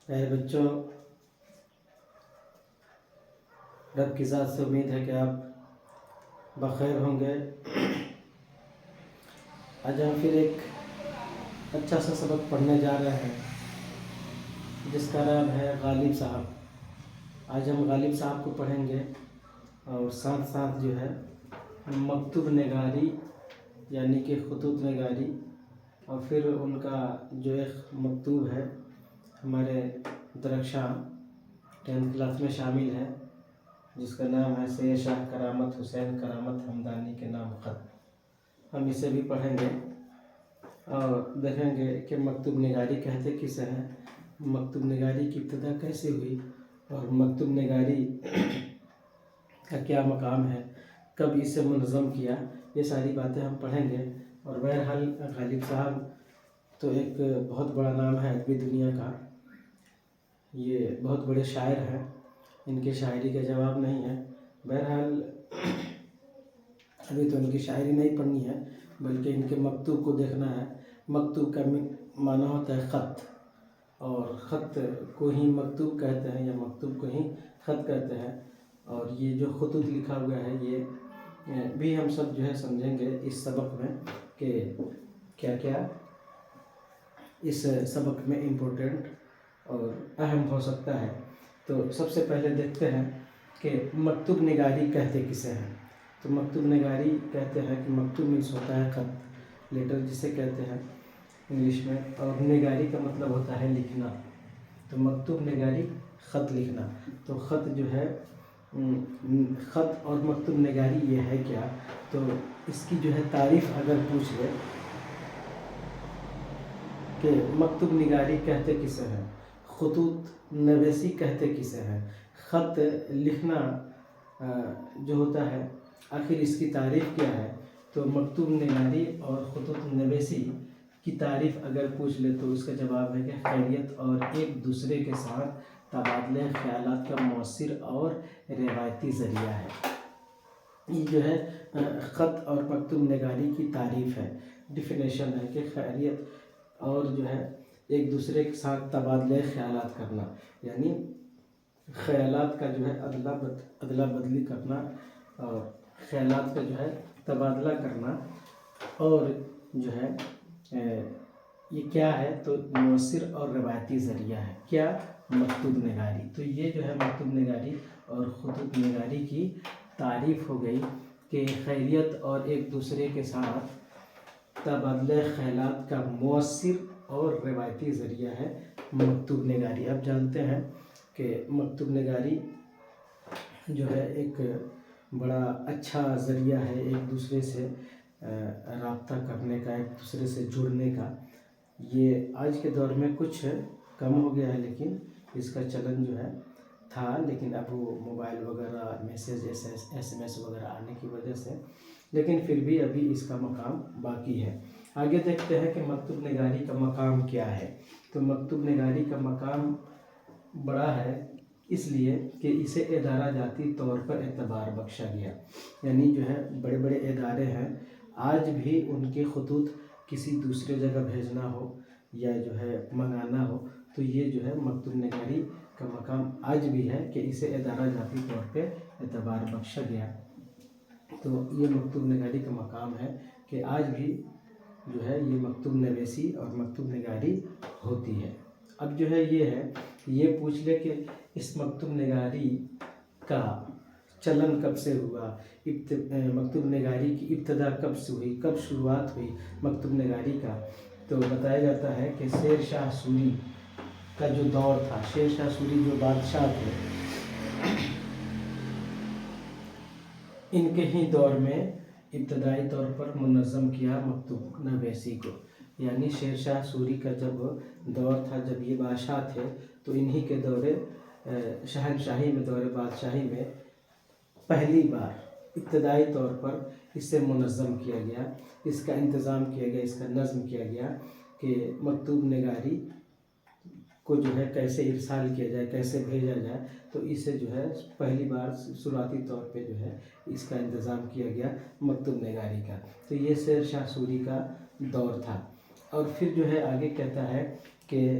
پیارے بچوں، رب کی ذات سے امید ہے کہ آپ بخیر ہوں گے۔ آج ہم پھر ایک اچھا سا سبق پڑھنے جا رہے ہیں جس کا نام ہے غالب صاحب۔ آج ہم غالب صاحب کو پڑھیں گے اور ساتھ ساتھ جو ہے مکتوب نگاری یعنی کہ خطوط نگاری، اور پھر ان کا جو ایک مکتوب ہے ہمارے درخشاں 10th کلاس میں شامل ہے جس کا نام ہے سید شاہ کرامت حسین کرامت ہمدانی کے نام خط۔ ہم اسے بھی پڑھیں گے اور دیکھیں گے کہ مکتوب نگاری کہتے کسے ہیں، مکتوب نگاری کی ابتدا کیسے ہوئی، اور مکتوب نگاری کا کیا مقام ہے، کب اسے منظم کیا، یہ ساری باتیں ہم پڑھیں گے۔ اور بہرحال غالب صاحب تو ایک بہت بڑا نام ہے ادبی دنیا کا، یہ بہت بڑے شاعر ہیں، ان کی شاعری کا جواب نہیں ہے۔ بہرحال ابھی تو ان کی شاعری نہیں پڑھنی ہے بلکہ ان کے مکتوب کو دیکھنا ہے۔ مکتوب کا معنی ہوتا ہے خط، اور خط کو ہی مکتوب کہتے ہیں یا مکتوب کو ہی خط کہتے ہیں۔ اور یہ جو خطوط لکھا ہوا ہے یہ بھی ہم سب جو ہے سمجھیں گے اس سبق میں کہ کیا کیا اس سبق میں امپورٹنٹ اور اہم ہو سکتا ہے۔ تو سب سے پہلے دیکھتے ہیں کہ مکتوب نگاری کہتے کسے ہیں۔ تو مکتوب نگاری کہتے ہیں کہ مکتوب مینس ہوتا ہے خط، لیٹر جسے کہتے ہیں انگلش میں، اور نگاری کا مطلب ہوتا ہے لکھنا۔ تو مکتوب نگاری خط لکھنا، تو خط جو ہے خط اور مکتوب نگاری یہ ہے کیا، تو اس کی جو ہے تعریف اگر پوچھ لے کہ مکتوب نگاری کہتے کسے ہیں، خطوط نویسی کہتے کسے ہیں، خط لکھنا جو ہوتا ہے آخر اس کی تعریف کیا ہے، تو مکتوب نگاری اور خطوط نویسی کی تعریف اگر پوچھ لے تو اس کا جواب ہے کہ خیریت اور ایک دوسرے کے ساتھ تبادلہ خیالات کا مؤثر اور روایتی ذریعہ ہے۔ یہ جو ہے خط اور مکتوب نگاری کی تعریف ہے، ڈیفینیشن ہے کہ خیریت اور جو ہے ایک دوسرے کے ساتھ تبادلہ خیالات کرنا، یعنی خیالات کا جو ہے ادلا بدلی کرنا اور خیالات کا جو ہے تبادلہ کرنا، اور جو ہے یہ کیا ہے تو مؤثر اور روایتی ذریعہ ہے کیا، مکتوب نگاری۔ تو یہ جو ہے مکتوب نگاری اور خطوط نگاری کی تعریف ہو گئی کہ خیریت اور ایک دوسرے کے ساتھ تبادلہ خیالات کا مؤثر اور روایتی ذریعہ ہے مکتوب نگاری۔ اب جانتے ہیں کہ مکتوب نگاری جو ہے ایک بڑا اچھا ذریعہ ہے ایک دوسرے سے رابطہ کرنے کا، ایک دوسرے سے جڑنے کا۔ یہ آج کے دور میں کچھ کم ہو گیا ہے لیکن اس کا چلن جو ہے تھا، لیکن اب وہ موبائل وغیرہ میسیج SMS وغیرہ آنے کی وجہ سے، لیکن پھر بھی ابھی اس کا مقام باقی ہے۔ آگے دیکھتے ہیں کہ مکتوب نگاری کا مقام کیا ہے۔ تو مکتوب نگاری کا مقام بڑا ہے اس لیے کہ اسے ادارہ جاتی طور پر اعتبار بخشا گیا، یعنی جو ہے بڑے بڑے ادارے ہیں آج بھی ان کے خطوط کسی دوسرے جگہ بھیجنا ہو یا جو ہے منگانا ہو تو یہ جو ہے مکتوب نگاری کا مقام آج بھی ہے کہ اسے ادارہ جاتی طور پہ اعتبار بخشا گیا۔ تو یہ مکتوب نگاری کا مقام ہے کہ آج بھی جو ہے یہ مکتوب نویسی اور مکتوب نگاری ہوتی ہے۔ اب جو ہے یہ پوچھ لے کہ اس مکتوب نگاری کا چلن کب سے ہوا، مکتوب نگاری کی ابتدا کب سے ہوئی، کب شروعات ہوئی مکتوب نگاری کا، تو بتایا جاتا ہے کہ شیر شاہ سوری کا جو دور تھا، شیر شاہ سوری جو بادشاہ تھے، ان کے ہی دور میں ابتدائی طور پر منظم کیا مکتوب نویسی کو، یعنی شیر شاہ سوری کا جب دور تھا، جب یہ بادشاہ تھے تو انہی کے دور شہنشاہی میں، دور بادشاہی میں پہلی بار ابتدائی طور پر اسے منظم کیا گیا، اس کا انتظام کیا گیا، اس کا نظم کیا گیا کہ مکتوب نگاری کو جو ہے کیسے ارسال کیا جائے، کیسے بھیجا جائے، تو اسے جو ہے پہلی بار شروعاتی طور پہ جو ہے اس کا انتظام کیا گیا مکتوب نگاری کا۔ تو یہ شیر شاہ سوری کا دور تھا۔ اور پھر جو ہے آگے کہتا ہے کہ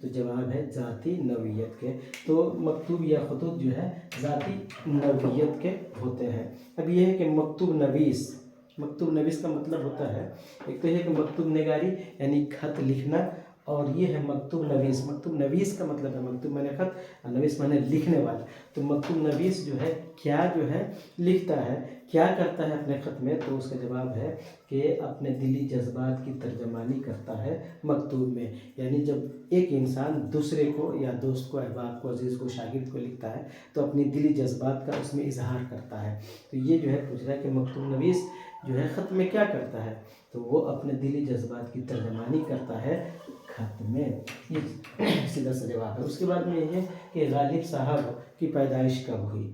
تو جواب ہے ذاتی نوعیت کے. تو مکتوب یا خطوط جو ہے ذاتی نوعیت کے ہوتے ہیں. اب یہ ہے کہ مکتوب نویس. مکتوب نویس کا مطلب ہوتا ہے، ایک تو یہ کہ مکتوب نگاری یعنی خط لکھنا، اور یہ ہے مکتوب نویس. مکتوب نویس کا مطلب ہے مکتوب مانے خط اور نویس مانے لکھنے والا. تو مکتوب نویس جو ہے کیا جو ہے لکھتا ہے، کیا کرتا ہے اپنے خط میں؟ تو اس کا جواب ہے کہ اپنے دلی جذبات کی ترجمانی کرتا ہے مکتوب میں. یعنی جب ایک انسان دوسرے کو یا دوست کو، احباب کو، عزیز کو، شاگرد کو لکھتا ہے تو اپنی دلی جذبات کا اس میں اظہار کرتا ہے. تو یہ جو ہے پوچھ رہا ہے کہ مکتوب نویس جو ہے خط میں کیا کرتا ہے؟ تو وہ اپنے دلی جذبات کی ترجمانی کرتا ہے خط میں. یہ سیدھا سا جواب ہے. اس کے بعد میں یہ ہے کہ غالب صاحب کی پیدائش کب ہوئی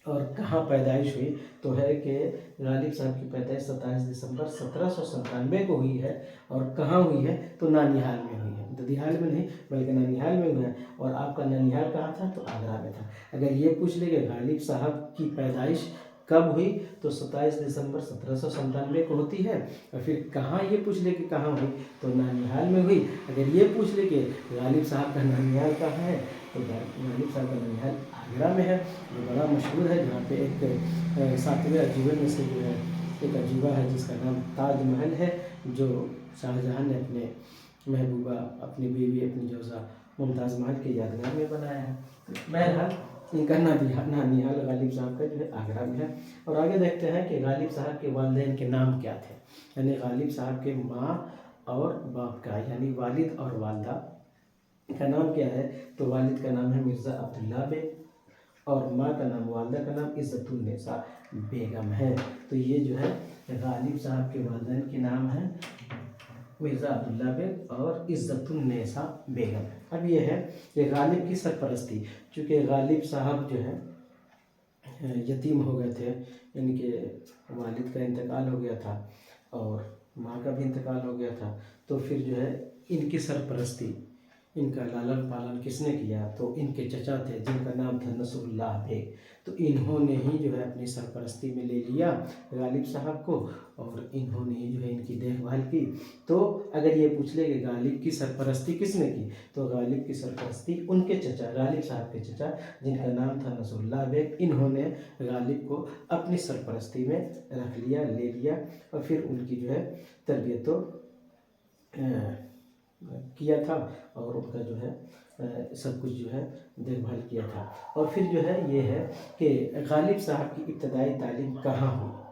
اور کہاں پیدائش ہوئی؟ تو ہے کہ غالب صاحب کی پیدائش 27 دسمبر 1797 کو ہوئی ہے. اور کہاں ہوئی ہے؟ تو نانیہال میں ہوئی ہے. ددیہال میں نہیں بلکہ نانیہال میں ہوئی ہے. اور آپ کا نانیہال کہاں تھا؟ تو آگرہ میں تھا. اگر یہ پوچھ لے کہ غالب صاحب کی پیدائش کب ہوئی تو 27 دسمبر 1797 کو ہوتی ہے. اور پھر کہاں یہ پوچھ لے کہ کہاں ہوئی تو نانیہال میں ہوئی. اگر یہ پوچھ لے کہ غالب صاحب کا نانیہال کہاں ہے تو غالب صاحب کا نانیہال آگرہ میں ہے، جو بڑا مشہور ہے، جہاں پہ ایک 7ویں عجوبے میں سے جو ہے ایک عجوبہ ہے جس کا نام تاج محل ہے، جو شاہجہاں نے اپنے محبوبہ، اپنی بیوی، اپنی جوزہ ممتاز محل کے یادگار میں بنایا ہے. بہرحال ان کا نانیہال غالب صاحب کا جو ہے آگرہ میں ہے. اور آگے دیکھتے ہیں کہ غالب صاحب کے والدین کے نام کیا تھے. یعنی غالب صاحب کے ماں اور باپ کا، یعنی والد اور والدہ کا نام کیا ہے؟ تو والد کا نام ہے مرزا عبداللہ بیگ اور ماں کا نام، والدہ کا نام عزت النساء بیگم ہے. تو یہ جو ہے غالب صاحب کے والدین کے نام ہیں مرزا عبداللہ بیگ اور عزت النساء بیگم. اب یہ ہے کہ غالب کی سرپرستی. چونکہ غالب صاحب جو ہے یتیم ہو گئے تھے، یعنی کہ والد کا انتقال ہو گیا تھا اور ماں کا بھی انتقال ہو گیا تھا، تو پھر جو ہے ان کی سرپرستی، ان کا لالن پالن کس نے کیا؟ تو ان کے چچا تھے جن کا نام تھا نصر اللہ بیگ. تو انہوں نے ہی جو ہے اپنی سرپرستی میں لے لیا غالب صاحب کو، اور انہوں نے ہی جو ہے ان کی دیکھ بھال کی. تو اگر یہ پوچھ لے کہ غالب کی سرپرستی کس نے کی تو غالب کی سرپرستی ان کے چچا، غالب صاحب کے چچا جن کا نام تھا نصر اللہ بیگ، انہوں نے غالب کو اپنی سرپرستی میں رکھ لیا، لے لیا، اور پھر ان کی جو ہے تربیت و کیا تھا، اور ان کا جو ہے سب کچھ جو ہے دیکھ بھال کیا تھا. اور پھر جو ہے یہ ہے کہ غالب صاحب کی ابتدائی تعلیم کہاں ہوئی؟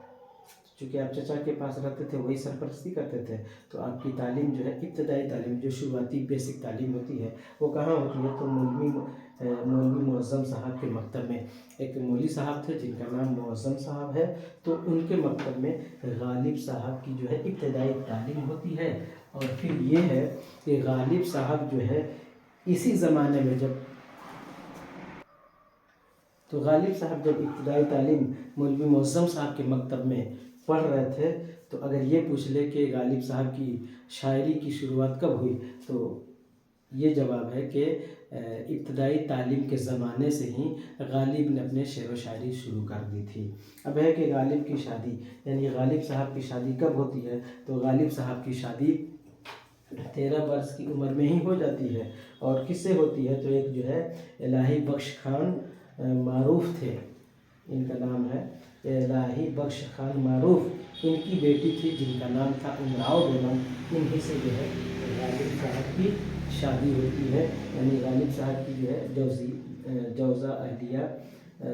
چونکہ آپ چچا کے پاس رہتے تھے، وہی سرپرستی کرتے تھے، تو آپ کی تعلیم جو ہے ابتدائی تعلیم، جو شروعاتی بیسک تعلیم ہوتی ہے، وہ کہاں ہوتی ہے؟ تو مولوی معظم صاحب کے مکتب میں. ایک مولوی صاحب تھے جن کا نام معظم صاحب ہے، تو ان کے مکتب میں غالب صاحب کی جو ہے ابتدائی تعلیم ہوتی ہے. اور پھر یہ ہے کہ غالب صاحب جو ہے اسی زمانے میں تو غالب صاحب جب ابتدائی تعلیم مولوی معظم صاحب کے مکتب میں پڑھ رہے تھے، تو اگر یہ پوچھ لے کہ غالب صاحب کی شاعری کی شروعات کب ہوئی تو یہ جواب ہے کہ ابتدائی تعلیم کے زمانے سے ہی غالب نے اپنے شعر و شاعری شروع کر دی تھی. اب ہے کہ غالب کی شادی، یعنی غالب صاحب کی شادی کب ہوتی ہے؟ تو غالب صاحب کی شادی 13 برس کی عمر میں ہی ہو جاتی ہے. اور کس سے ہوتی ہے؟ تو ایک جو ہے الہی بخش خان معروف تھے، ان کا نام ہے الہی بخش خان معروف، ان کی بیٹی تھی جن کا نام تھا امراؤ بیگم. انہی سے جو ہے غالب صاحب کی شادی ہوتی ہے. یعنی غالب صاحب کی جو ہے جوزہ اہلیہ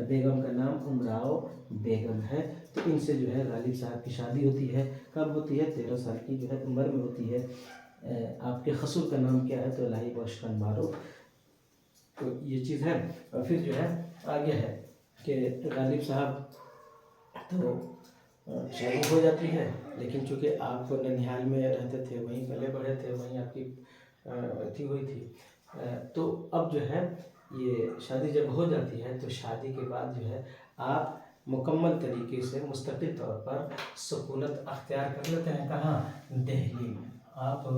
بیگم کا نام امراؤ بیگم ہے. تو ان سے جو ہے غالب صاحب کی شادی ہوتی ہے. کب ہوتی ہے؟ 13 سال کی جو ہے عمر میں ہوتی ہے. آپ کے خسر کا نام کیا ہے؟ تو الہی بخش خان معروف. تو یہ چیز ہے. اور پھر جو ہے آگے ہے کہ غالب صاحب تو شادی ہو جاتی ہے، لیکن چونکہ آپ ننیہال میں رہتے تھے، وہیں پلے بڑھے تھے، وہیں آپ کی اتی ہوئی تھی، تو اب جو ہے یہ شادی جب ہو جاتی ہے تو شادی کے بعد جو ہے آپ مکمل طریقے سے مستقل طور پر سکونت اختیار کر لیتے ہیں. کہاں؟ دہلی میں. آپ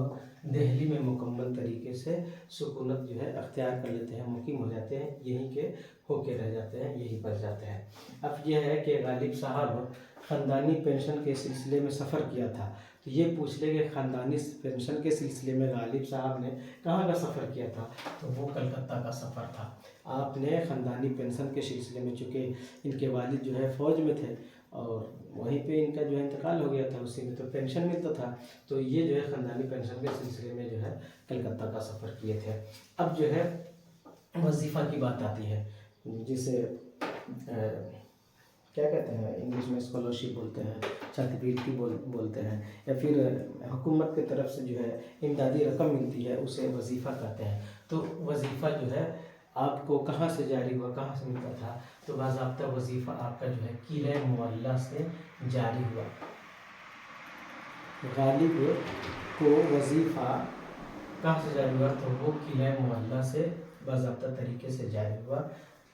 دہلی میں مکمل طریقے سے سکونت جو ہے اختیار کر لیتے ہیں، مقیم ہو جاتے ہیں، یہیں کے ہو کے رہ جاتے ہیں، یہیں پر جاتے ہیں. اب یہ ہے کہ غالب صاحب خاندانی پینشن کے سلسلے میں سفر کیا تھا، تو یہ پوچھ لے کہ خاندانی پینشن کے سلسلے میں غالب صاحب نے کہاں کا سفر کیا تھا، تو وہ کلکتہ کا سفر تھا۔ آپ نے خاندانی پینشن کے سلسلے میں، چونکہ ان کے والد جو ہے فوج میں تھے اور وہیں پہ ان کا جو ہے انتقال ہو گیا تھا، اسی میں تو پینشن ملتا تھا، تو یہ جو ہے خاندانی پینشن کے سلسلے میں جو ہے کلکتہ کا سفر کیے تھے۔ اب جو ہے وظیفہ کی بات آتی ہے، جسے کیا کہتے ہیں انگلش میں اسکالرشپ بولتے ہیں، چھاتوروتی بولتے ہیں، یا پھر حکومت کی طرف سے جو ہے امدادی رقم ملتی ہے، اسے وظیفہ کہتے ہیں۔ تو وظیفہ جو ہے آپ کو کہاں سے جاری ہوا، کہاں سے ملتا تھا؟ تو باضابطہ وظیفہ آپ کا جو ہے قلعہ معلیٰ سے جاری ہوا۔ غالب کو وظیفہ کہاں سے جاری ہوا؟ تو وہ قلعہ معلیٰ سے باضابطہ طریقے سے جاری ہوا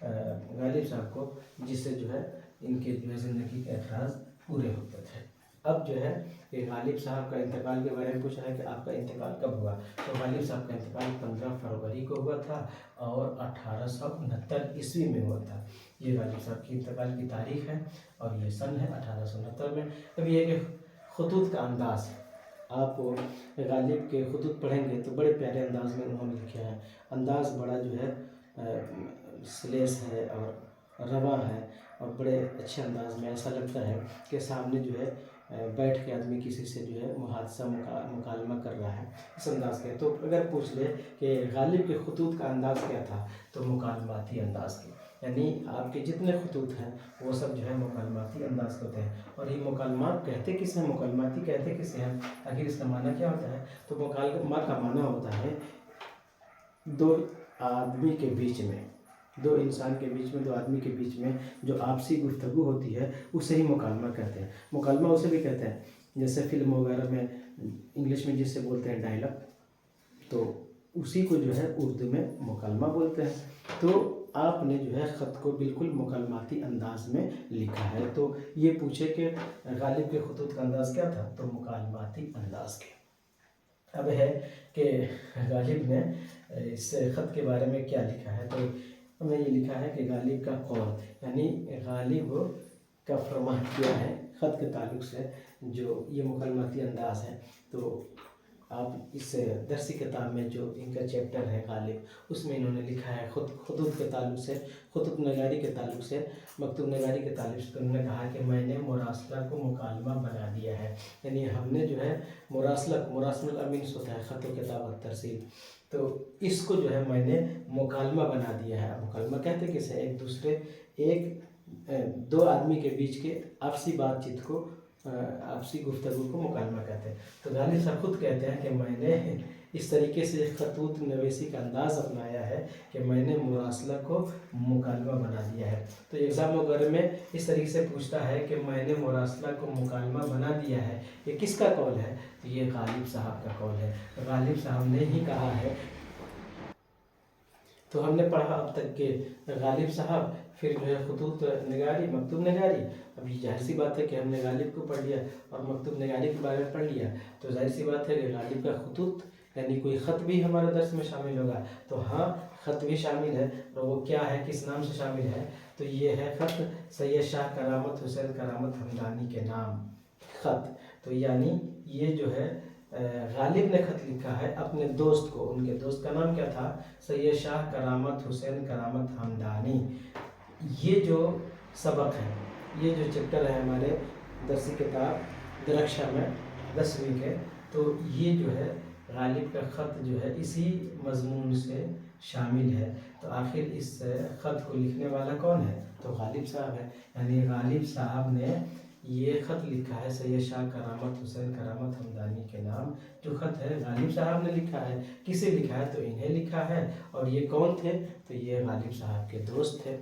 غالب صاحب کو، جس سے جو ہے ان کے جو ہے زندگی کے اخراج پورے ہوتے تھے۔ اب جو ہے کہ غالب صاحب کا انتقال کے بارے میں پوچھ رہا ہے کہ آپ کا انتقال کب ہوا؟ تو غالب صاحب کا انتقال 15 فروری کو ہوا تھا اور 1869 میں ہوا تھا۔ یہ غالب صاحب کی انتقال کی تاریخ ہے اور یہ سن ہے 1869 میں۔ اب یہ کہ خطوط کا انداز، آپ غالب کے خطوط پڑھیں گے تو بڑے پیارے انداز میں انہوں نے لکھا ہے۔ انداز بڑا جو ہے سلیس ہے اور رواں ہے اور بڑے اچھے انداز میں، ایسا لگتا ہے کہ سامنے جو ہے بیٹھ کے آدمی کسی سے جو ہے محادثہ مکالمہ کر رہا ہے، اس انداز کے۔ تو اگر پوچھ لے کہ غالب کے خطوط کا انداز کیا تھا، تو مکالماتی انداز کے، یعنی آپ کے جتنے خطوط ہیں وہ سب جو ہے مکالماتی انداز کے ہوتے ہیں۔ اور یہ مکالمات کہتے کسے ہیں، مکالماتی کہتے کسے ہیں، آخر اس کا معنی کیا ہوتا ہے؟ تو مکالمہ کا معنی ہوتا ہے دو آدمی کے بیچ میں، دو انسان کے بیچ میں، دو آدمی کے بیچ میں جو آپسی گفتگو ہوتی ہے اسے ہی مکالمہ کہتے ہیں۔ مکالمہ اسے بھی کہتے ہیں جیسے فلم وغیرہ میں انگلش میں جس سے بولتے ہیں ڈائلاگ، تو اسی کو جو ہے اردو میں مکالمہ بولتے ہیں۔ تو آپ نے جو ہے خط کو بالکل مکالماتی انداز میں لکھا ہے۔ تو یہ پوچھے کہ غالب کے خطوط کا انداز کیا تھا، تو مکالماتی انداز کے۔ اب ہے کہ غالب نے اس خط کے بارے میں کیا لکھا ہے، تو ہم نے یہ لکھا ہے کہ غالب کا قول، یعنی غالب کا فرمان کیا ہے خط کے تعلق سے، جو یہ مکالماتی انداز ہے۔ تو آپ اس درسی کتاب میں جو ان کا چیپٹر ہے غالب، اس میں انہوں نے لکھا ہے خطوط کے تعلق سے، خطوط نگاری کے تعلق سے، مکتوب نگاری کے تعلق سے، انہوں نے کہا کہ میں نے مراسلہ کو مکالمہ بنا دیا ہے، یعنی ہم نے جو ہے مراسل الامین ہوتا ہے خط و کتابت ترسیل، تو اس کو جو ہے میں نے مکالمہ بنا دیا ہے۔ مکالمہ کہتے کسے؟ دو آدمی کے بیچ کے آپسی بات چیت کو، آپسی گفتگو کو مکالمہ کہتے ہیں۔ تو غالب صاحب خود کہتے ہیں کہ میں نے اس طریقے سے خطوط نویسی کا انداز اپنایا ہے کہ میں نے مراسلہ کو مکالمہ بنا دیا ہے۔ تو ایگزام وغیرہ میں اس طریقے سے پوچھتا ہے کہ میں نے مراسلہ کو مکالمہ بنا دیا ہے، یہ کس کا قول ہے؟ تو یہ غالب صاحب کا قول ہے، غالب صاحب نے ہی کہا ہے۔ تو ہم نے پڑھا اب تک کہ غالب صاحب، پھر جو ہے خطوط نگاری، مکتوب نگاری۔ اب یہ ظاہر سی بات ہے کہ ہم نے غالب کو پڑھ لیا اور مکتوب نگاری کے بارے میں پڑھ لیا، تو ظاہر سی بات ہے کہ غالب کا خطوط یعنی کوئی خط بھی ہمارے درس میں شامل ہوگا۔ تو ہاں، خط بھی شامل ہے، اور وہ کیا ہے، کس نام سے شامل ہے؟ تو یہ ہے خط سید شاہ کرامت حسین کرامت ہمدانی کے نام خط۔ تو یعنی یہ جو ہے غالب نے خط لکھا ہے اپنے دوست کو، ان کے دوست کا نام کیا تھا؟ سید شاہ کرامت حسین کرامت ہمدانی۔ یہ جو سبق ہے، یہ جو چیپٹر ہے ہمارے درسی کتاب درخشاں میں 10ویں کے، تو یہ جو ہے غالب کا خط جو ہے اسی مضمون سے شامل ہے۔ تو آخر اس خط کو لکھنے والا کون ہے؟ تو غالب صاحب ہے، یعنی غالب صاحب نے یہ خط لکھا ہے سید شاہ کرامت حسین کرامت ہمدانی کے نام۔ جو خط ہے غالب صاحب نے لکھا ہے، کسے لکھا ہے؟ تو انہیں لکھا ہے۔ اور یہ کون تھے؟ تو یہ غالب صاحب کے دوست تھے۔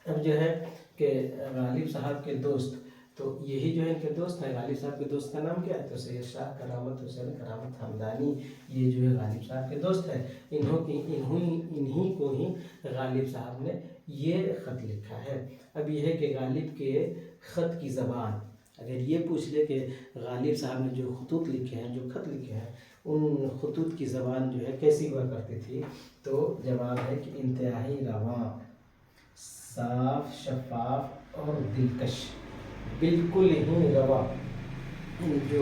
اب جو ہے کہ غالب صاحب کے دوست، تو یہی جو ہے ان کے دوست ہیں۔ غالب صاحب کے دوست کا نام کیا ہے؟ تو سید شاہ کرامت حسین کرامت ہمدانی، یہ جو ہے غالب صاحب کے دوست ہیں۔ انہی کو ہی غالب صاحب نے یہ خط لکھا ہے۔ اب یہ ہے کہ غالب کے خط کی زبان، اگر یہ پوچھ لے کہ غالب صاحب نے جو خطوط لکھے ہیں، جو خط لکھے ہیں، ان خطوط کی زبان جو ہے کیسی ہوا کرتی تھی؟ تو جواب ہے کہ انتہائی رواں، صاف، شفاف اور دلکش، بالکل ہی رواں، جو